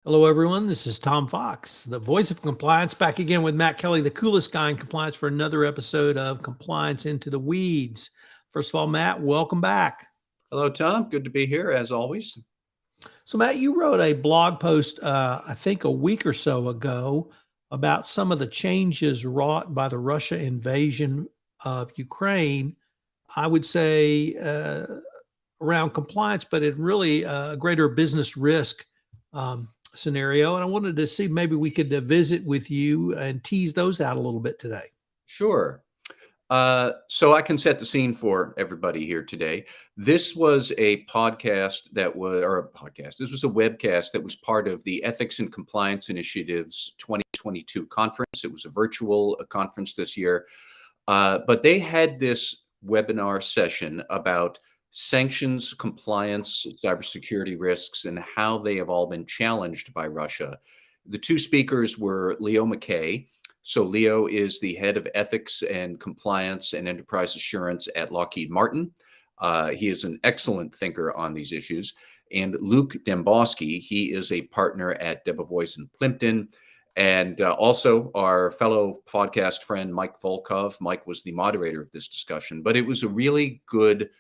Hello, everyone. This is Tom Fox, the voice of compliance, back again with Matt Kelly, the coolest guy in compliance, for another episode of Compliance Into the Weeds. First of all, Matt, welcome back. Hello, Tom. Good to be here as always. So, Matt, you wrote a blog post, I think a week or so ago, about some of the changes wrought by the Russia invasion of Ukraine. I would say around compliance, but it really a greater business risk scenario. And I wanted to see maybe we could visit with you and tease those out a little bit today. Sure. So I can set the scene for everybody here today. This was a podcast or a podcast. This was a webcast that was part of the Ethics and Compliance Initiative's 2022 conference. It was a virtual conference this year, but they had this webinar session about sanctions, compliance, cybersecurity risks, and how they have all been challenged by Russia. The two speakers were Leo McKay. So Leo is the head of ethics and compliance and enterprise assurance at Lockheed Martin. He is an excellent thinker on these issues. And Luke Dembowski, he is a partner at Debevoise and Plimpton. And also our fellow podcast friend, Mike Volkov. Mike was the moderator of this discussion, but it was a really good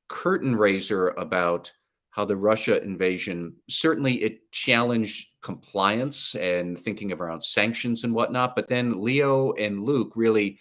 curtain raiser about how the Russia invasion, certainly it challenged compliance and thinking around sanctions and whatnot. But then Leo and Luke really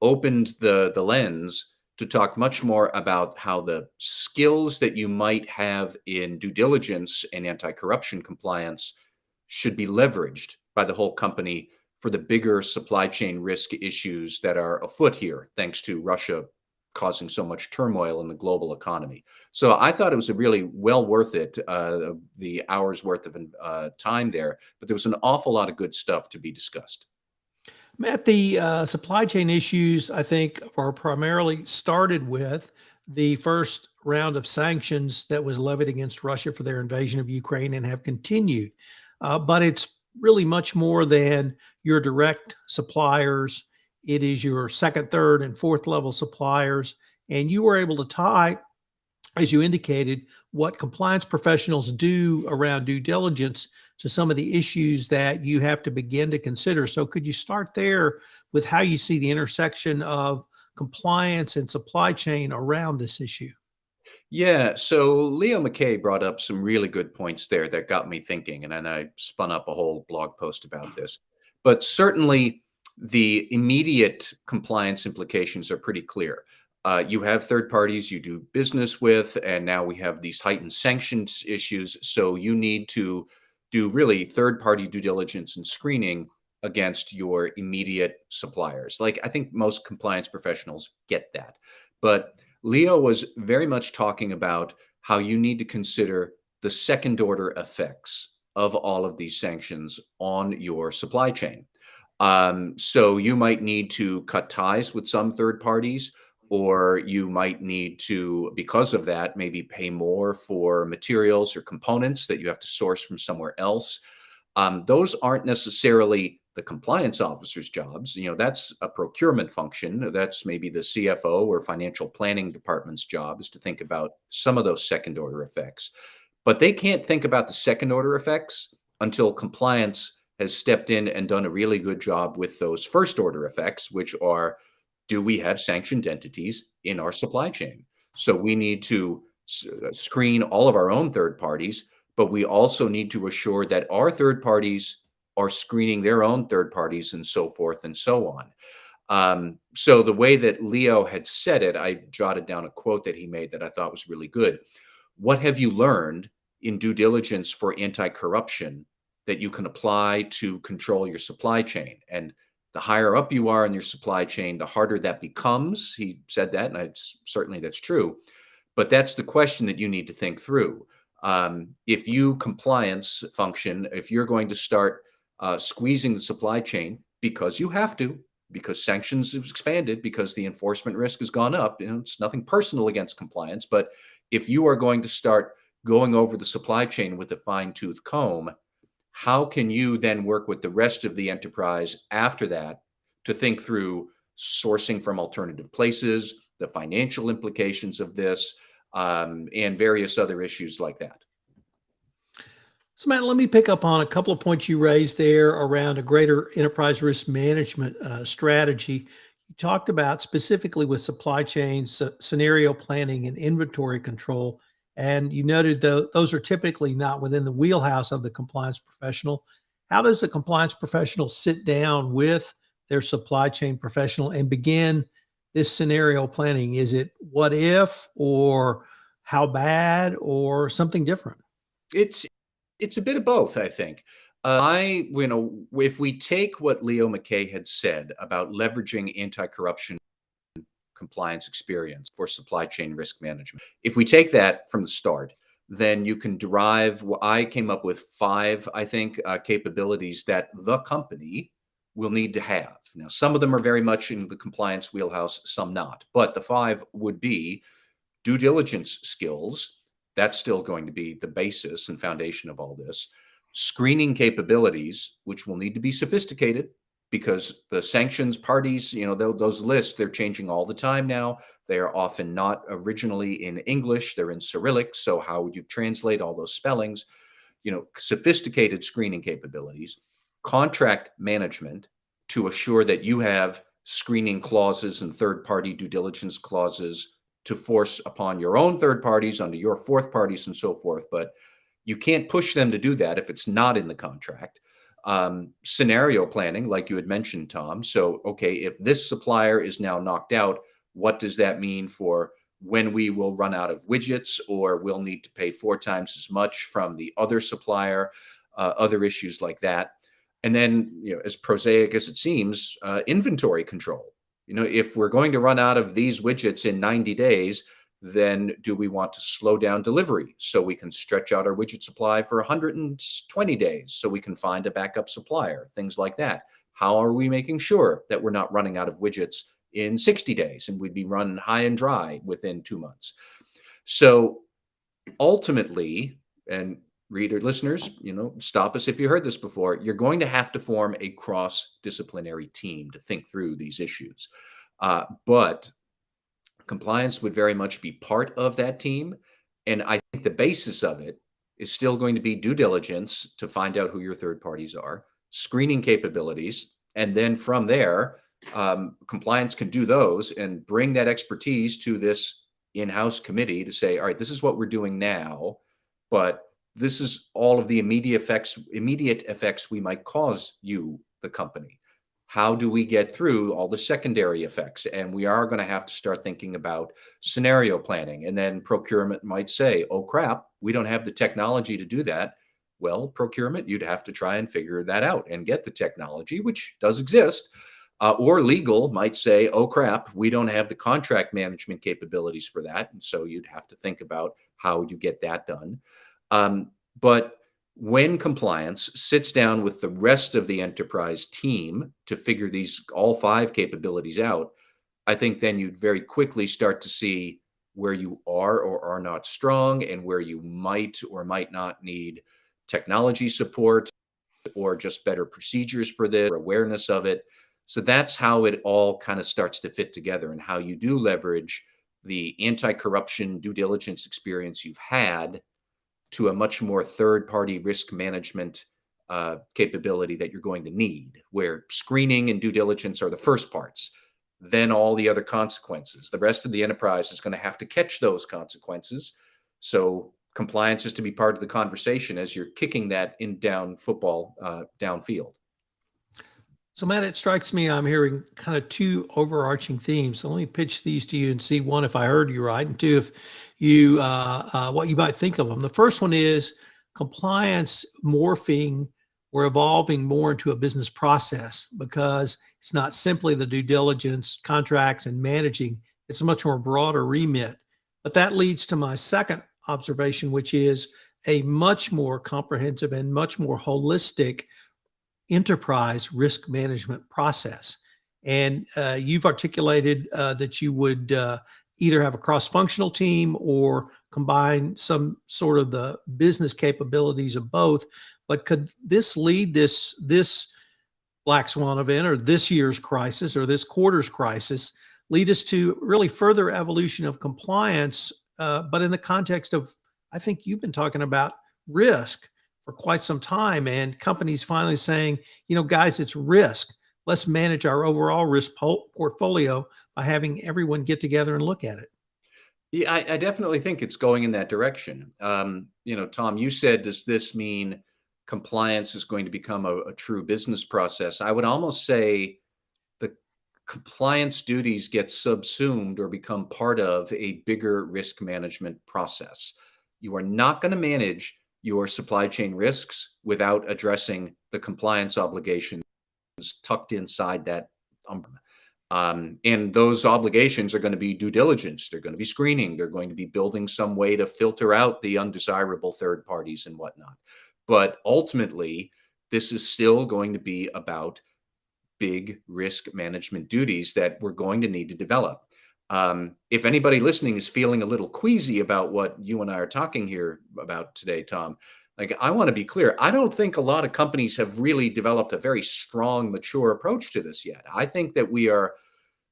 opened the lens to talk much more about how the skills that you might have in due diligence and anti-corruption compliance should be leveraged by the whole company for the bigger supply chain risk issues that are afoot here, thanks to Russia causing so much turmoil in the global economy. So I thought it was a really well worth it, the hours worth of time there, but there was an awful lot of good stuff to be discussed. Matt, the supply chain issues, I think, are primarily started with the first round of sanctions that was levied against Russia for their invasion of Ukraine and have continued. But it's really much more than your direct suppliers. It is your second, third, and fourth level suppliers. And you were able to tie, as you indicated, what compliance professionals do around due diligence to some of the issues that you have to begin to consider. So could you start there with how you see the intersection of compliance and supply chain around this issue? Yeah, so Leo McKay brought up some really good points there that got me thinking, and then I spun up a whole blog post about this. But certainly the immediate compliance implications are pretty clear. You have third parties you do business with, and now we have these heightened sanctions issues. So you need to do really third party due diligence and screening against your immediate suppliers. Like, I think most compliance professionals get that. But Leo was very much talking about how you need to consider the second order effects of all of these sanctions on your supply chain. So you might need to cut ties with some third parties, or you might need to, because of that, maybe pay more for materials or components that you have to source from somewhere else. Those aren't necessarily the compliance officer's jobs. That's a procurement function. That's maybe the CFO or financial planning department's job, is to think about some of those second order effects. But they can't think about the second order effects until compliance has stepped in and done a really good job with those first order effects, which are, do we have sanctioned entities in our supply chain? So we need to screen all of our own third parties, but we also need to assure that our third parties are screening their own third parties, and so forth and so on. So the way that Leo had said it, I jotted down a quote that he made that I thought was really good. What have you learned in due diligence for anti-corruption that you can apply to control your supply chain? And the higher up you are in your supply chain, the harder that becomes. He said that, and certainly that's true. But that's the question that you need to think through. If you compliance function, if you're going to start squeezing the supply chain because you have to, because sanctions have expanded, because the enforcement risk has gone up, it's nothing personal against compliance. But if you are going to start going over the supply chain with a fine-tooth comb, how can you then work with the rest of the enterprise after that to think through sourcing from alternative places, the financial implications of this, and various other issues like that? So, Matt, let me pick up on a couple of points you raised there around a greater enterprise risk management strategy. You talked about specifically with supply chain scenario planning and inventory control. And you noted those are typically not within the wheelhouse of the compliance professional. How does the compliance professional sit down with their supply chain professional and begin this scenario planning? Is it what if, or how bad, or something different? It's it's a bit of both, I think. If we take what Leo McKay had said about leveraging anti-corruption compliance experience for supply chain risk management, if we take that from the start, then you can derive. I came up with five, I think, capabilities that the company will need to have. Now, some of them are very much in the compliance wheelhouse, some not. But the five would be due diligence skills. That's still going to be the basis and foundation of all this. Screening capabilities, which will need to be sophisticated because the sanctions parties, those lists, they're changing all the time now. They are often not originally in English, they're in Cyrillic. So, how would you translate all those spellings? Sophisticated screening capabilities, contract management to assure that you have screening clauses and third party due diligence clauses to force upon your own third parties, onto your fourth parties, and so forth. But you can't push them to do that if it's not in the contract. Scenario planning, like you had mentioned, Tom. So, okay, if this supplier is now knocked out, what does that mean for when we will run out of widgets, or we'll need to pay 4 times as much from the other supplier, other issues like that. And then, as prosaic as it seems, inventory control. If we're going to run out of these widgets in 90 days, then do we want to slow down delivery so we can stretch out our widget supply for 120 days so we can find a backup supplier, things like that? How are we making sure that we're not running out of widgets in 60 days and we'd be run high and dry within 2 months? So ultimately, and reader listeners, stop us if you heard this before, you're going to have to form a cross-disciplinary team to think through these issues. But compliance would very much be part of that team. And I think the basis of it is still going to be due diligence to find out who your third parties are, screening capabilities, and then from there, compliance can do those and bring that expertise to this in-house committee to say, all right, this is what we're doing now, but this is all of the immediate effects we might cause you, the company. How do we get through all the secondary effects? And we are going to have to start thinking about scenario planning. And then procurement might say, oh, crap, we don't have the technology to do that. Well, procurement, you'd have to try and figure that out and get the technology, which does exist. Or legal might say, oh, crap, we don't have the contract management capabilities for that. And so you'd have to think about how you get that done. But when compliance sits down with the rest of the enterprise team to figure all 5 capabilities out, I think then you'd very quickly start to see where you are or are not strong and where you might or might not need technology support or just better procedures for this, or awareness of it. So that's how it all kind of starts to fit together, and how you do leverage the anti-corruption due diligence experience you've had to a much more third-party risk management capability that you're going to need, where screening and due diligence are the first parts, then all the other consequences. The rest of the enterprise is going to have to catch those consequences. So compliance is to be part of the conversation as you're kicking that down football downfield. So, Matt, it strikes me I'm hearing kind of 2 overarching themes. So let me pitch these to you and see, one, if I heard you right, and 2, if you what you might think of them. The first one is compliance morphing or evolving more into a business process, because it's not simply the due diligence, contracts, and managing. It's a much more broader remit. But that leads to my second observation, which is a much more comprehensive and much more holistic enterprise risk management process. And you've articulated that you would either have a cross-functional team or combine some sort of the business capabilities of both. But could this lead this black swan event, or this year's crisis, or this quarter's crisis, lead us to really further evolution of compliance, but in the context of, I think you've been talking about risk for quite some time, and companies finally saying, guys, it's risk. Let's manage our overall risk portfolio by having everyone get together and look at it. Yeah, I definitely think it's going in that direction. Tom, you said, does this mean compliance is going to become a true business process? I would almost say the compliance duties get subsumed or become part of a bigger risk management process. You are not going to manage your supply chain risks without addressing the compliance obligations tucked inside that umbrella. And those obligations are going to be due diligence. They're going to be screening. They're going to be building some way to filter out the undesirable third parties and whatnot. But ultimately, this is still going to be about big risk management duties that we're going to need to develop. If anybody listening is feeling a little queasy about what you and I are talking here about today, Tom, like, I want to be clear. I don't think a lot of companies have really developed a very strong, mature approach to this yet. I think that we are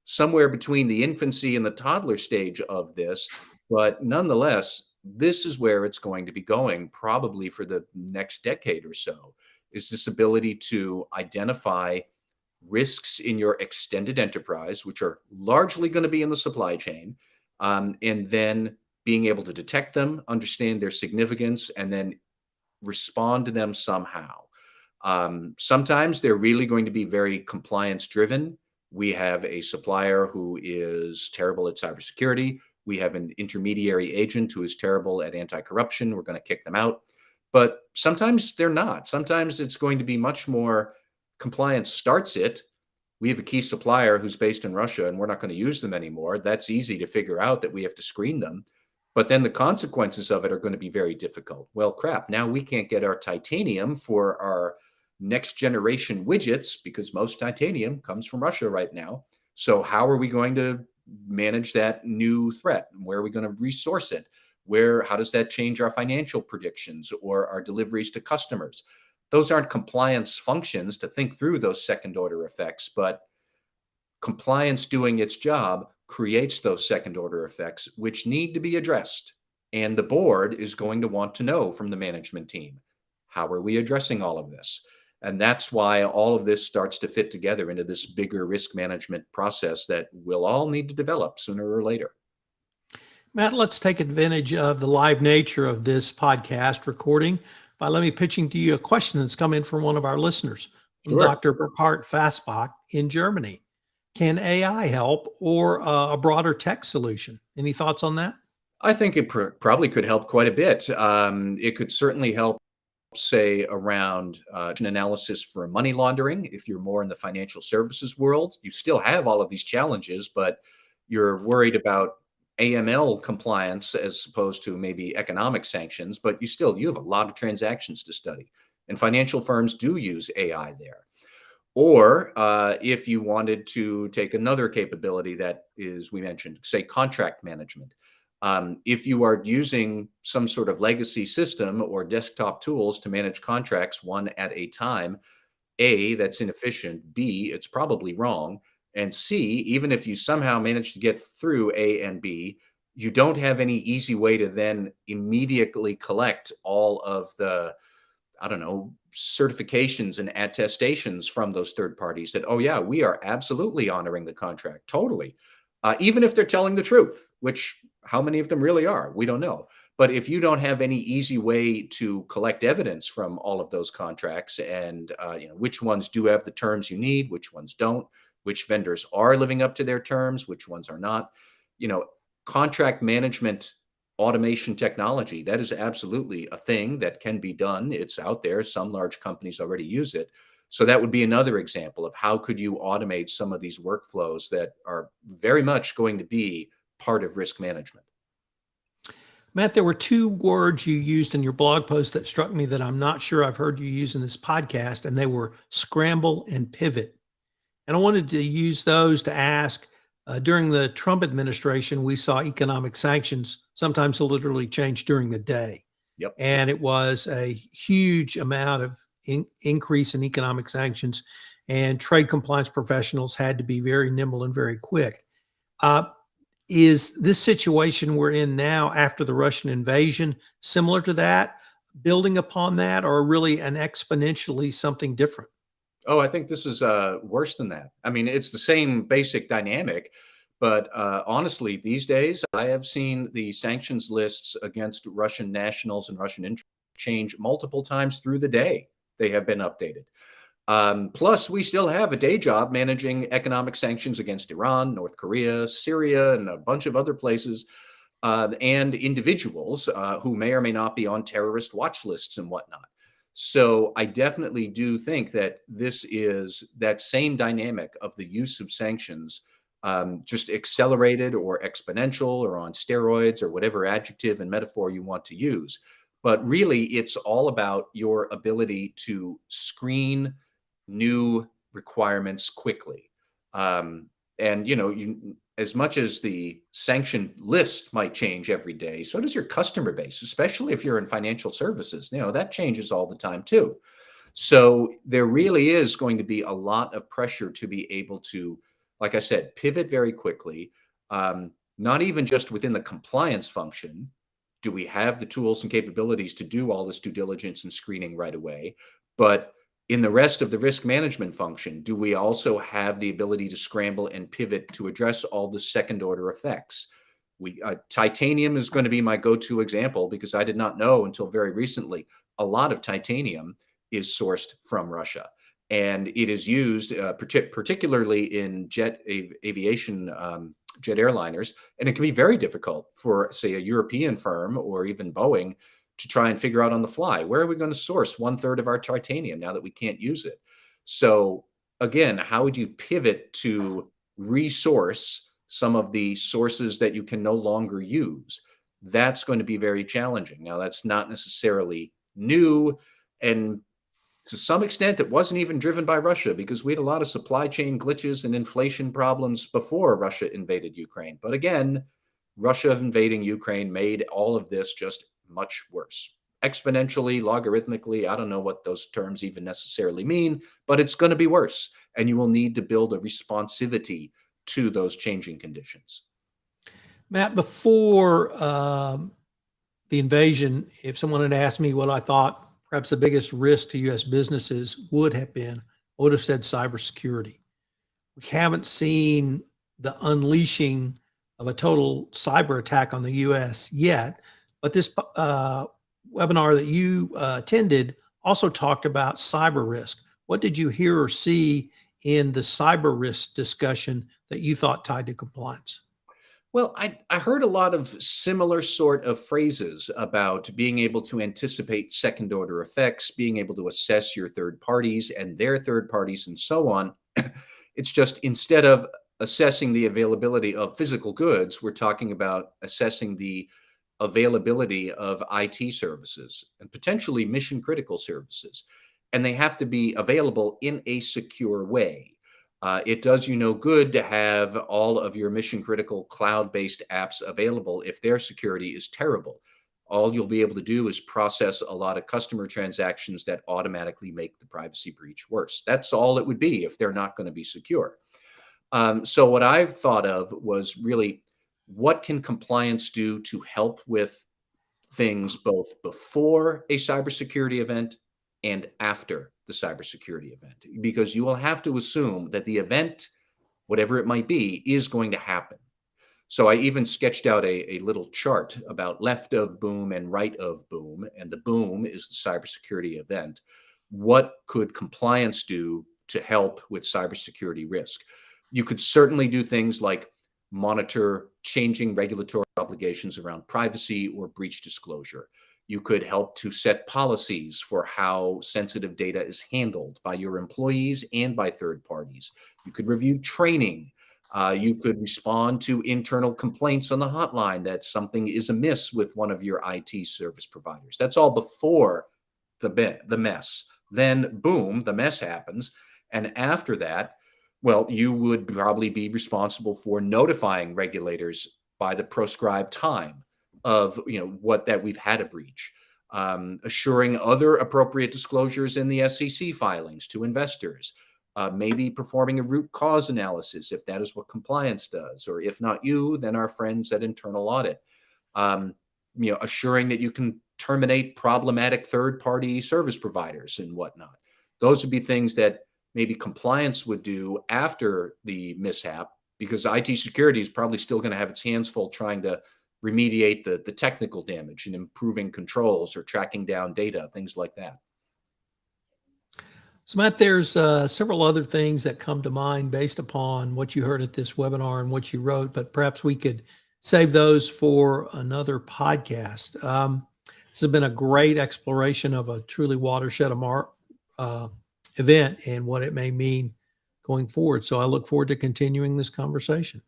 somewhere between the infancy and the toddler stage of this, but nonetheless, this is where it's going to be going probably for the next decade or so, is this ability to identify risks in your extended enterprise, which are largely going to be in the supply chain, and then being able to detect them, understand their significance, and then respond to them somehow. Sometimes they're really going to be very compliance driven. We have a supplier who is terrible at cybersecurity. We have an intermediary agent who is terrible at anti-corruption. We're going to kick them out. But sometimes they're not. Sometimes it's going to be much more compliance starts it. We have a key supplier who's based in Russia and we're not going to use them anymore. That's easy to figure out that we have to screen them. But then the consequences of it are going to be very difficult. Well, crap, now we can't get our titanium for our next generation widgets because most titanium comes from Russia right now. So how are we going to manage that new threat? Where are we going to resource it? How does that change our financial predictions or our deliveries to customers? Those aren't compliance functions to think through those second order effects, but compliance doing its job creates those second order effects, which need to be addressed. And the board is going to want to know from the management team, how are we addressing all of this? And that's why all of this starts to fit together into this bigger risk management process that we'll all need to develop sooner or later. Matt, let's take advantage of the live nature of this podcast recording by let me pitching to you a question that's come in from one of our listeners, Sure. Dr. Burkhard Fassbach in Germany. Can AI help or a broader tech solution? Any thoughts on that? I think it probably could help quite a bit. It could certainly help, say, around analysis for money laundering. If you're more in the financial services world, you still have all of these challenges, but you're worried about AML compliance as opposed to maybe economic sanctions, but you have a lot of transactions to study. And financial firms do use AI there. Or if you wanted to take another capability that is, we mentioned, say, contract management. If you are using some sort of legacy system or desktop tools to manage contracts one at a time, A, that's inefficient, B, it's probably wrong, and C, even if you somehow manage to get through A and B, you don't have any easy way to then immediately collect all of the, I don't know, certifications and attestations from those third parties that, oh yeah, we are absolutely honoring the contract, totally. Even if they're telling the truth, which how many of them really are, we don't know. But if you don't have any easy way to collect evidence from all of those contracts and which ones do have the terms you need, which ones don't, which vendors are living up to their terms, which ones are not, contract management automation technology, that is absolutely a thing that can be done. It's out there. Some large companies already use it. So that would be another example of how could you automate some of these workflows that are very much going to be part of risk management. Matt, there were two words you used in your blog post that struck me that I'm not sure I've heard you use in this podcast, and they were scramble and pivot. And I wanted to use those to ask, during the Trump administration, we saw economic sanctions sometimes literally change during the day. Yep. And it was a huge amount of increase in economic sanctions, and trade compliance professionals had to be very nimble and very quick. Is this situation we're in now after the Russian invasion similar to that? building upon that, or really an exponentially something different? Oh, I think this is worse than that. I mean, it's the same basic dynamic, but honestly, these days I have seen the sanctions lists against Russian nationals and Russian interests change multiple times through the day. They have been updated. Plus, we still have a day job managing economic sanctions against Iran, North Korea, Syria, and a bunch of other places, and individuals who may or may not be on terrorist watch lists and whatnot. So I definitely do think that this is that same dynamic of the use of sanctions, just accelerated or exponential or on steroids or whatever adjective and metaphor you want to use. But really, it's all about your ability to screen new requirements quickly. And as much as the sanction list might change every day, so does your customer base, especially if you're in financial services. That changes all the time too. So there really is going to be a lot of pressure to be able to, like I said, pivot very quickly. Not even just within the compliance function. Do we have the tools and capabilities to do all this due diligence and screening right away? But in the rest of the risk management function, do we also have the ability to scramble and pivot to address all the second order effects? Titanium is going to be my go-to example because I did not know until very recently a lot of titanium is sourced from Russia, and it is used particularly in aviation, jet airliners, and it can be very difficult for, say, a European firm or even Boeing to try and figure out on the fly, where are we going to source 1/3 of our titanium now that we can't use it? So again, how would you pivot to resource some of the sources that you can no longer use? That's going to be very challenging. Now, that's not necessarily new. And to some extent, it wasn't even driven by Russia because we had a lot of supply chain glitches and inflation problems before Russia invaded Ukraine. But again, Russia invading Ukraine made all of this just much worse. Exponentially, logarithmically, I don't know what those terms even necessarily mean, but it's going to be worse. And you will need to build a responsivity to those changing conditions. Matt, before the invasion, if someone had asked me what I thought perhaps the biggest risk to U.S. businesses would have been, I would have said cybersecurity. We haven't seen the unleashing of a total cyber attack on the U.S. yet, but this webinar that you attended also talked about cyber risk. What did you hear or see in the cyber risk discussion that you thought tied to compliance? Well, I heard a lot of similar sort of phrases about being able to anticipate second order effects, being able to assess your third parties and their third parties, and so on. It's just instead of assessing the availability of physical goods, we're talking about assessing the availability of IT services and potentially mission critical services. And they have to be available in a secure way. It does you no good to have all of your mission critical cloud based apps available if their security is terrible. All you'll be able to do is process a lot of customer transactions that automatically make the privacy breach worse. That's all it would be if they're not going to be secure. So what I've thought of was really, what can compliance do to help with things both before a cybersecurity event and after the cybersecurity event? Because you will have to assume that the event, whatever it might be, is going to happen. So I even sketched out a little chart about left of boom and right of boom, and the boom is the cybersecurity event. What could compliance do to help with cybersecurity risk? You could certainly do things like monitor changing regulatory obligations around privacy or breach disclosure. You could help to set policies for how sensitive data is handled by your employees and by third parties. You could review training. You could respond to internal complaints on the hotline that something is amiss with one of your IT service providers. That's all before the mess. Then, boom, the mess happens. And after that, well, you would probably be responsible for notifying regulators by the proscribed time of what that we've had a breach, assuring other appropriate disclosures in the SEC filings to investors, maybe performing a root cause analysis if that is what compliance does, or if not you, then our friends at internal audit. assuring that you can terminate problematic third-party service providers and whatnot. Those would be things that maybe compliance would do after the mishap, because IT security is probably still going to have its hands full trying to remediate the technical damage and improving controls or tracking down data, things like that. So, Matt, there's several other things that come to mind based upon what you heard at this webinar and what you wrote, but perhaps we could save those for another podcast. This has been a great exploration of a truly watershed event and what it may mean going forward. So I look forward to continuing this conversation.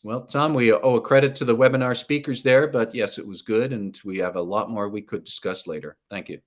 Well, Tom, we owe a credit to the webinar speakers there, but yes, it was good, and we have a lot more we could discuss later. Thank you.